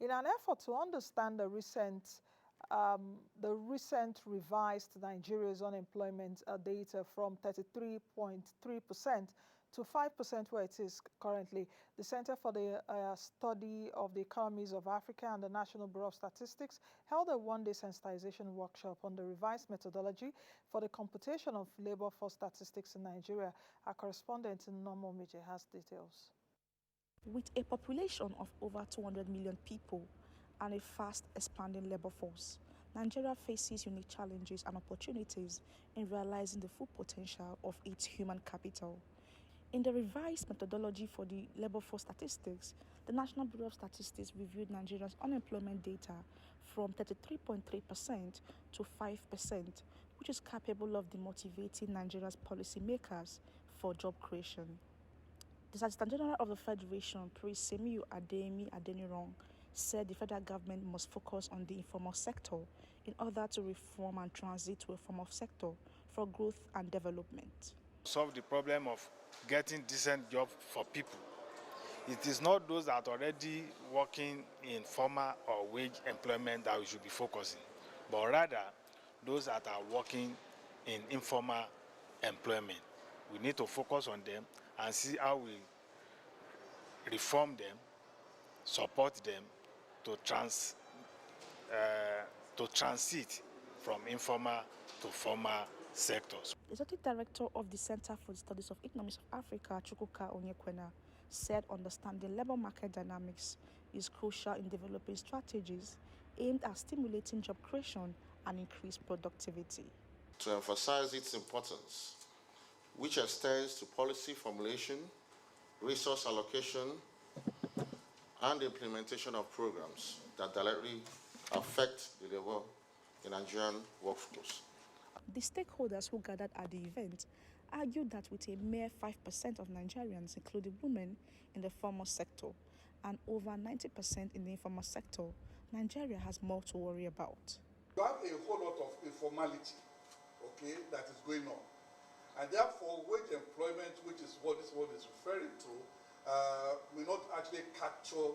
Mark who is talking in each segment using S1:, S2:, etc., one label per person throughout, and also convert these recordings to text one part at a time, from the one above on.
S1: In an effort to understand the recent revised Nigeria's unemployment data from 33.3% to 5% where it is currently, the Center for the Study of the Economies of Africa and the National Bureau of Statistics held a one-day sensitization workshop on the revised methodology for the computation of labor force statistics in Nigeria. Our correspondent in Nomo Meje has details.
S2: With a population of over 200 million people and a fast expanding labor force, Nigeria faces unique challenges and opportunities in realizing the full potential of its human capital. In the revised methodology for the labor force statistics, the National Bureau of Statistics reviewed Nigeria's unemployment data from 33.3% to 5%, which is capable of demotivating Nigeria's policymakers for job creation. The Solicitor General of the Federation, Prince Semiu Adeyemi Adeniran, said the federal government must focus on the informal sector in order to reform and transit to a formal sector for growth and development.
S3: Solve the problem of getting decent jobs for people. It is not those that are already working in formal or wage employment that we should be focusing, but rather those that are working in informal employment. We need to focus on them and see how we reform them, support them to transit from informal to formal sectors.
S2: The Executive Director of the Center for the Studies of Economies of Africa, Chukwuka Onyekwena, said understanding labor market dynamics is crucial in developing strategies aimed at stimulating job creation and increased productivity.
S4: To emphasize its importance, which extends to policy formulation, resource allocation, and implementation of programs that directly affect the Nigerian workforce.
S2: The stakeholders who gathered at the event argued that with a mere 5% of Nigerians, including women, in the formal sector and over 90% in the informal sector, Nigeria has more to worry about.
S5: You have a whole lot of informality, okay, that is going on. And therefore, wage employment, which is what this word is referring to, will not actually capture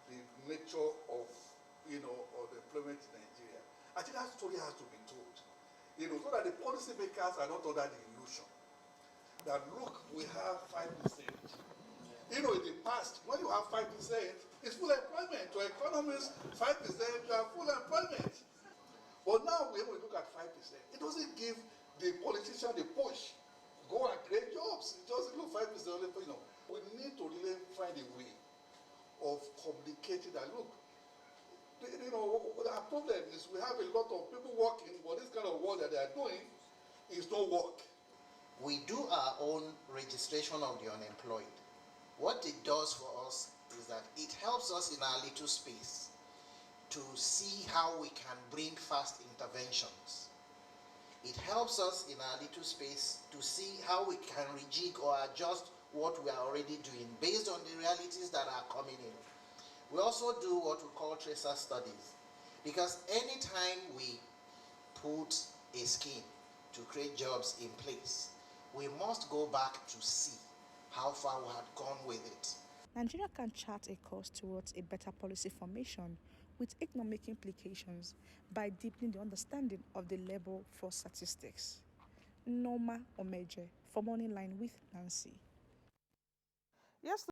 S5: the nature of, of the employment in Nigeria. I think that story has to be told, so that the policymakers are not under the illusion that, look, we have 5%. In the past, when you have 5%, it's full employment. To economists, 5%, you have full employment. But now, when we look at 5%, it doesn't give the politician the push. Go and create jobs. It doesn't look 5% only. We need to really find a way of communicating that, look, our problem is we have a lot of people working, but this kind of work that they are doing is no work.
S6: We do our own registration of the unemployed. What it does for us is that it helps us in our little space to see how we can bring fast interventions. It helps us in our little space to see how we can rejig or adjust what we are already doing based on the realities that are coming in. We also do what we call tracer studies, because anytime we put a scheme to create jobs in place, we must go back to see how far we had gone with it.
S2: Nigeria can chart a course towards a better policy formation with economic implications by deepening the understanding of the labor force statistics. Noma Omeje for Moneyline with Nancy.
S1: Yes.